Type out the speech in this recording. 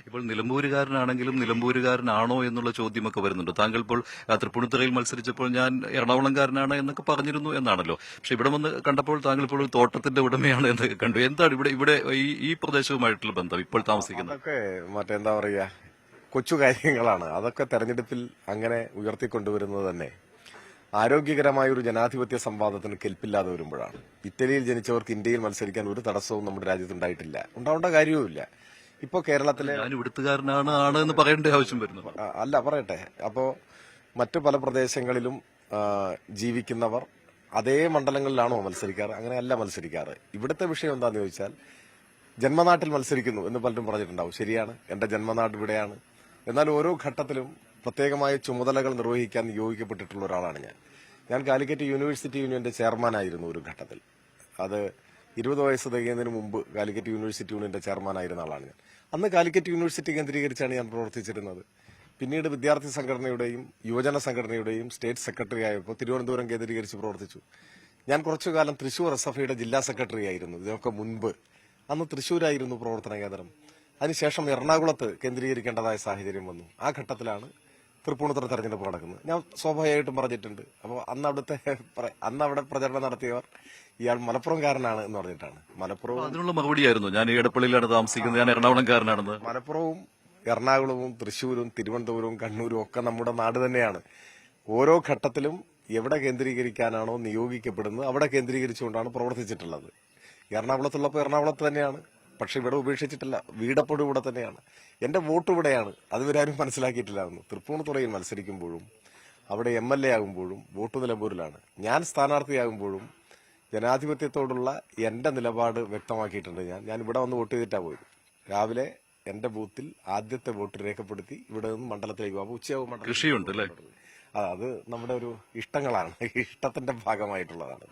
ഇപ്പോൾ നിലമ്പൂരുകാരനാണെങ്കിലും നിലമ്പൂരുകാരനാണോ എന്നുള്ള ചോദ്യമൊക്കെ വരുന്നുണ്ട്. താങ്കൾ ഇപ്പോൾ തൃപ്പൂണിത്തുറയിൽ മത്സരിച്ചപ്പോൾ ഞാൻ എറണാകുളംകാരനാണ് എന്നൊക്കെ പറഞ്ഞിരുന്നു എന്നാണല്ലോ. പക്ഷെ ഇവിടെ വന്ന് കണ്ടപ്പോൾ താങ്കൾ ഇപ്പോൾ ഒരു തോട്ടത്തിന്റെ ഉടമയാണ് എന്നൊക്കെ കണ്ടു. എന്താണ് ഇവിടെ ഈ പ്രദേശവുമായിട്ടുള്ള ബന്ധം ഇപ്പോൾ താമസിക്കുന്നത്? അതൊക്കെ മറ്റെന്താ പറയാ, കൊച്ചു കാര്യങ്ങളാണ്. അതൊക്കെ തെരഞ്ഞെടുപ്പിൽ അങ്ങനെ ഉയർത്തിക്കൊണ്ടുവരുന്നത് തന്നെ ആരോഗ്യകരമായ ഒരു ജനാധിപത്യ സംവാദത്തിന് കെൽപ്പില്ലാതെ വരുമ്പോഴാണ്. ഇറ്റലിയിൽ ജനിച്ചവർക്ക് ഇന്ത്യയിൽ മത്സരിക്കാൻ ഒരു തടസ്സവും നമ്മുടെ രാജ്യത്ത് ഉണ്ടാവേണ്ട കാര്യവുമില്ല. ഇപ്പോ കേരളത്തിലെ ഞാൻ ഇവിടുത്തുകാരനാണ് എന്ന് പറയേണ്ട ആവശ്യം വരുന്നു. അല്ല, പറയട്ടെ. അപ്പോ മറ്റു പല പ്രദേശങ്ങളിലും ജീവിക്കുന്നവർ അതേ മണ്ഡലങ്ങളിലാണോ മത്സരിക്കാറ്? അങ്ങനെയല്ല മത്സരിക്കാറ്. ഇവിടുത്തെ വിഷയം എന്താണെന്ന് ചോദിച്ചാൽ, ജന്മനാട്ടിൽ മത്സരിക്കുന്നു എന്ന് പലരും പറഞ്ഞിട്ടുണ്ടാവും. ശരിയാണ്, എന്റെ ജന്മനാട് ഇവിടെയാണ്. എന്നാൽ ഓരോ ഘട്ടത്തിലും പ്രത്യേകമായ ചുമതലകൾ നിർവഹിക്കാൻ നിയോഗിക്കപ്പെട്ടിട്ടുള്ള ഒരാളാണ് ഞാൻ കാലിക്കറ്റ് യൂണിവേഴ്സിറ്റി യൂണിയന്റെ ചെയർമാനായിരുന്നു ഒരു ഘട്ടത്തിൽ. അത് 20 വയസ്സ് തികയുന്നതിന് മുമ്പ് കാലിക്കറ്റ് യൂണിവേഴ്സിറ്റി യൂണിയന്റെ ചെയർമാനായിരുന്ന ആളാണ് ഞാൻ. അന്ന് കാലിക്കറ്റ് യൂണിവേഴ്സിറ്റി കേന്ദ്രീകരിച്ചാണ് ഞാൻ പ്രവർത്തിച്ചിരുന്നത്. പിന്നീട് വിദ്യാർത്ഥി സംഘടനയുടെയും യുവജന സംഘടനയുടെയും സ്റ്റേറ്റ് സെക്രട്ടറി ആയപ്പോൾ തിരുവനന്തപുരം കേന്ദ്രീകരിച്ച് പ്രവർത്തിച്ചു. ഞാൻ കുറച്ചുകാലം തൃശൂർ SFIയുടെ ജില്ലാ സെക്രട്ടറി ആയിരുന്നു. ഇതിനൊക്കെ മുൻപ് അന്ന് തൃശൂരായിരുന്നു പ്രവർത്തന കേന്ദ്രം. അതിനുശേഷം എറണാകുളത്ത് കേന്ദ്രീകരിക്കേണ്ടതായ സാഹചര്യം വന്നു. ആ ഘട്ടത്തിലാണ് തൃപ്പൂണിത്തുറ തെരഞ്ഞെടുപ്പ് നടക്കുന്നത്. ഞാൻ സ്വാഭാവികമായിട്ടും പറഞ്ഞിട്ടുണ്ട്. അപ്പോൾ അന്ന് അവിടെ പ്രചരണം നടത്തിയവർ ഇയാൾ മലപ്പുറംകാരനാണ് എന്ന് പറഞ്ഞിട്ടാണ്. മലപ്പുറവും അതിനുള്ള മറുപടിയായിരുന്നു, ഞാൻ എടപ്പള്ളിയിലാണ് താമസിക്കുന്നത്, ഞാൻ എറണാകുളംകാരനാണെന്ന്. മലപ്പുറവും എറണാകുളവും തൃശൂരും തിരുവനന്തപുരവും കണ്ണൂരും ഒക്കെ നമ്മുടെ നാട് തന്നെയാണ്. ഓരോ ഘട്ടത്തിലും എവിടെ കേന്ദ്രീകരിക്കാനാണോ നിയോഗിക്കപ്പെടുന്നത് അവിടെ കേന്ദ്രീകരിച്ചുകൊണ്ടാണ് പ്രവർത്തിച്ചിട്ടുള്ളത്. എറണാകുളത്തുള്ളപ്പോൾ എറണാകുളത്ത് തന്നെയാണ്. പക്ഷെ ഇവിടെ ഉപേക്ഷിച്ചിട്ടില്ല. വീടപ്പോഴും ഇവിടെ തന്നെയാണ്. എന്റെ വോട്ട് ഇവിടെയാണ്. അതുവരാരും മനസ്സിലാക്കിയിട്ടില്ലായിരുന്നു. തൃപ്പൂണിത്തുറയിൽ മത്സരിക്കുമ്പോഴും അവിടെ MLA ആകുമ്പോഴും വോട്ട് നിലമ്പൂരിലാണ്. ഞാൻ സ്ഥാനാർത്ഥിയാകുമ്പോഴും ജനാധിപത്യത്തോടുള്ള എന്റെ നിലപാട് വ്യക്തമാക്കിയിട്ടുണ്ട്. ഞാൻ ഇവിടെ വന്ന് വോട്ട് ചെയ്തിട്ടാ പോയത്. രാവിലെ എന്റെ ബൂത്തിൽ ആദ്യത്തെ വോട്ട് രേഖപ്പെടുത്തി ഇവിടെ നിന്ന് മണ്ഡലത്തിലേക്ക് പോകുമ്പോൾ ഉച്ചയാവും. കൃഷിയുണ്ട് അല്ലേ? അത് നമ്മുടെ ഒരു ഇഷ്ടങ്ങളാണ്, ഇഷ്ടത്തിന്റെ ഭാഗമായിട്ടുള്ളതാണ്.